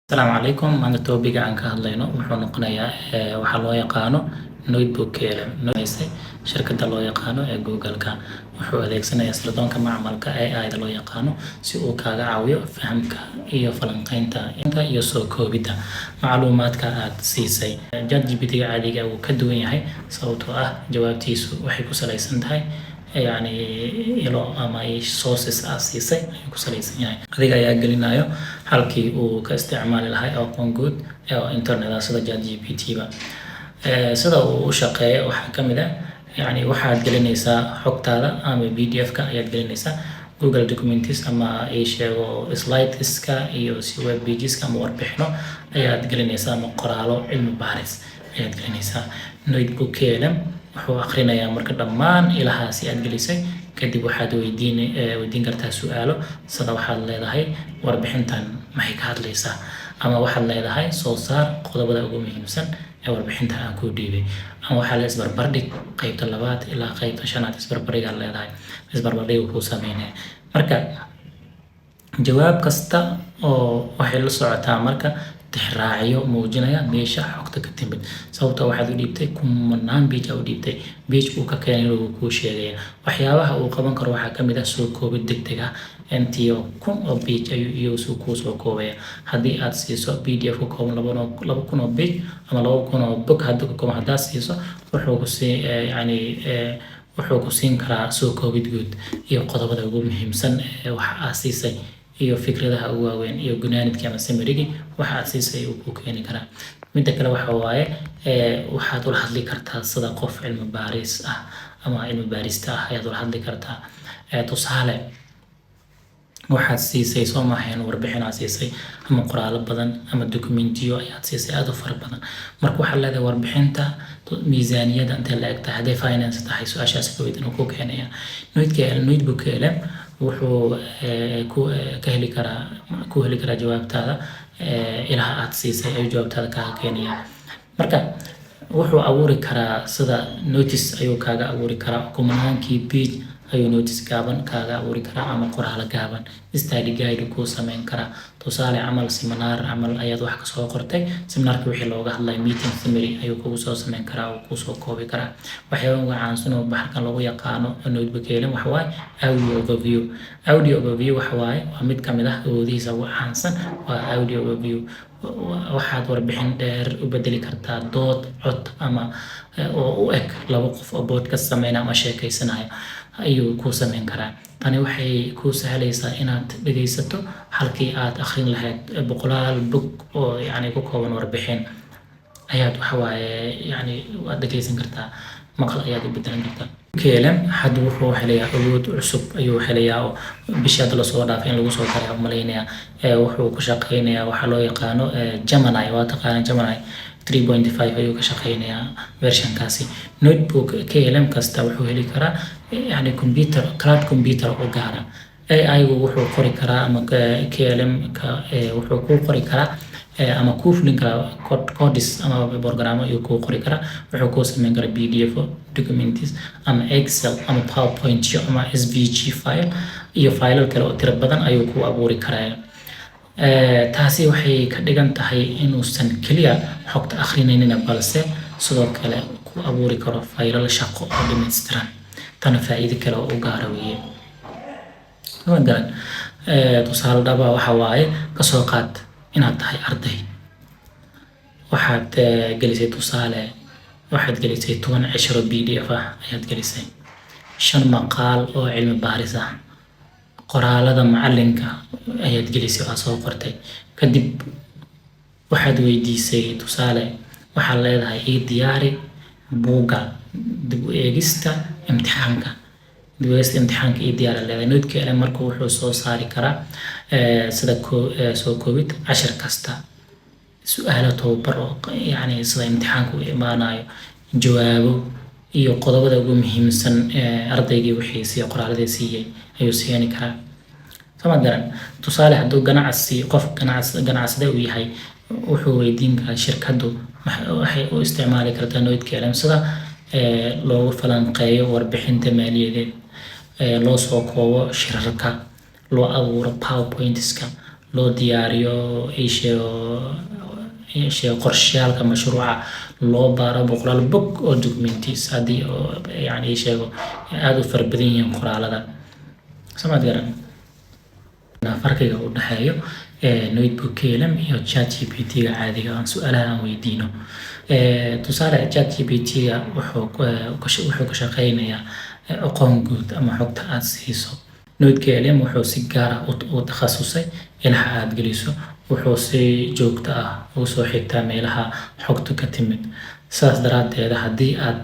السلام عليكم maanta topiga aan ka hadlayno wuxuu noqonayaa waxaa loo yaqaano notebook shirkadda loo yaqaano ee Google-ka wuxuu adeegsanayaa sirdoonka macmalka AI da loo yaqaano si uu kaaga caawiyo fahamka iyo falanqaynta iyo soo koobidda macluumaadka aad siisay. ChatGPT-ga caadiga wuu ka duwan yahay sababtoo ah jawaabtiisu waxay ku salaysan tahay ilo ama sources siisay ayuu ku salaysan yahay. Adiga ayaa gelinayo halkii uu ka isticmaali lahaa aqoon guud ee internet sida ChatGPT-ba. Sida uu u shaqeeyo waxaa ka mid ah waxaad gelinaysaa xogtaada ama PDF-ka ayaad gelinaysaa Google Documents ama ay sheego slides-ka iyo web pages-ka ama warbixino ayaad gelinaysaa ama qoraallo cilmi baaris ayaad gelinaysaa. Notebook-keeda wuxuu akhrinayaa marka dhammaan ilahaasi aad gelisay kadib waxaad weydiin kartaa su'aalo sida waxaad leedahay warbixintan maxay ka hadlaysaa ama waxaad leedahay soo saar qodobada ugu muhiimsan ee warbixinta aan ku dhiibay ama waxaa la isbarbardhig qaybta 2 ilaa qaybta 5 isbarbardhigaad leedahay isbarbardhig ku sameynaya marka jawaab kasta oo waxay la socotaa marka tixraacyo muujinaya meesha xogta ka timid sababtoo waxaad u dhiibtay kumanaan page u dhiibtay page uu ka keenay uu ku sheegaya waxyaabaha uu qaban karo waxaa ka mid ah soo koobid degdeg ah intii kun oo page ayuu soo koobaya haddii aad siiso PDF ku kooban 2,000 oo page ama 2,000 oo book haddaad siiso wuxuu ku siin karaa soo koobid guud iyo qodobada ugu muhiimsan ee waxa aad siisay iyo fikradaha ugu waaweyn iyo gunaanidka ama samarigi waxa aad siisay uu ku keeni karaa. Midda kale waxa waaye waxaad ula hadli kartaa sida qof cilmi baaris ah ama cilmi baarista ah ayaad ula hadli kartaa. Tusaale waxaad siisay soo maahan warbixin aad siisay ama qoraallo badan ama dokumentiyo ayaad siisay aad u fara badan marka waxaad leedahay warbixinta miisaaniyadda intee la eg tahay hadday finance tahay su'aashaas ka weydiin uu ku keenaya. Notebook-keeda wuxuu ka heli karaa jawaabtaada ilaha aad siisay ayuu jawaabtaada kaaga keenaya marka wuxuu abuuri karaa sida notice ayuu kaaga abuuri karaa kumanaankii page ayuu notice gaaban kaaga abuuri karaa ama qoraallo gaaban study guide ku sameyn karaa. Tusaale camal seminar camal ayaad wax ka soo qortay seminarka wixii looga hadlay meeting summary ayuu kugu soo sameyn karaa oo ku soo koobi karaa. Waxyaabaha ugu caansan oo baxalkan lagu yaqaano notebook-keeda waxa waaye audio overview waxa waaye waa mid ka mid ah awoodihiisa ugu caansan waa audio overview waxaad warbixin dheer u bedeli kartaa dood cod ama oo u eg laba qof oo podcast sameynaya ama sheekaysanaya ayuu ku sameyn karaa. Tani waxay ku sahlaysaa inaad dhageysato halkii aad akhrin lahayd boqolaal book oo ku kooban warbixin ayaad waxa waaye waad dhageysan kartaa maqal ayaad u bedelan kartaa. Keelem hadda wuxuu helayaa awood cusub ayuu helayaa oo bishii hadda lasoo dhaafay in lagu soo daray umaleynaya wuxuu ku shaqeynayaa waxa loo yaqaano Gemini waa taqaana Gemini 3.5 ayuu ka shaqeynayaa version-kaasi. Notebook KLM kasta wuxuu heli karaa cloud computer oo gaara AI-gu wuxuu qori karaa ama KLM-ka wuxuu ku qori karaa ama ku fulin karaa codes ama programmo ayuu ku qori karaa wuxuu ku sameyn karaa PDF documents ama Excel ama PowerPoint ama SVG file iyo file kale oo tiro badan ayuu ku abuuri karaa. Taasi waxay ka dhigan tahay inuusan kaliya xogta akhrinaynin balse sidoo kale ku abuuri karo faylo shaqo oo dhameystiran tan faa'iido kale oo u gaar ah tusaale dhaba waxa waaye ka soo qaad inaad tahay arday waxaad gelisay 10 PDF ah ayaad gelisay 5 maqaal oo cilmi baaris ah qoraalada macalinka ayaad gelisay oo soo qortay kadib waxaad weydiisay tusaale waxaad leedahay diyaari buugga dib u eegista imtixaanka iyo diyaar leedahay. Notebook-keeda marka wuxuu soo saari karaa sida soo koobid cashar kasta su'aalo tababar oo sida imtixaanku u imaanayo jawaabo iyo qodobada ugu muhiimsan ardaygii wixii qoraalada siiyay ayuu siini karaa. Garan tusaale hadduu qof ganacsade uu yahay wuxuu weydiin karaa shirkaddu waxay u isticmaali kartaa notebook-keeda sida loogu falanqeeyo warbixinta maaliyadeed loo soo koobo shirarka loo abuuro PowerPoint-ska loo diyaariyo qorshayaalka mashruuca, loo baaro boqolaal bog oo documents haddii yani aad u fara badan yihiin qoraalada. Samaad garan farqiga u dhexeeyo notebook KLM iyo ChatGPT-ga caadiga ah su'aalaha aan weydiino. Tusaale ChatGPT-ga wuxuu ka shaqeynayaa aqoon guud ama xogta aad siiso. Notebook KLM wuxuu si gaar ah u takhasusay in aad geliso, wuxuu si joogto ah ugu soo xigtaa meelaha xogtu ka timid. Sidaas daraadeed, haddii aad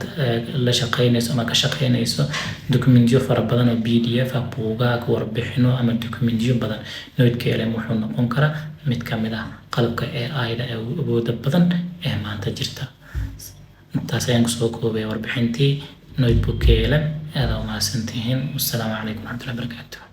la shaqeynayso ama ka shaqeynayso documentyo fara badan oo PDF ah, buugaag, warbixino ama documentyo badan, Notebook KLM wuxuu noqon karaa mid ka mid ah qalabka AI-da ee ugu awoodda badan ee maanta jirta. Intaas ayaan kusoo koobay warbixintii Notebook KLM. aad u mahadsantihiin. Wassalaamu calaykum warahmatullahi wabarakaatuh.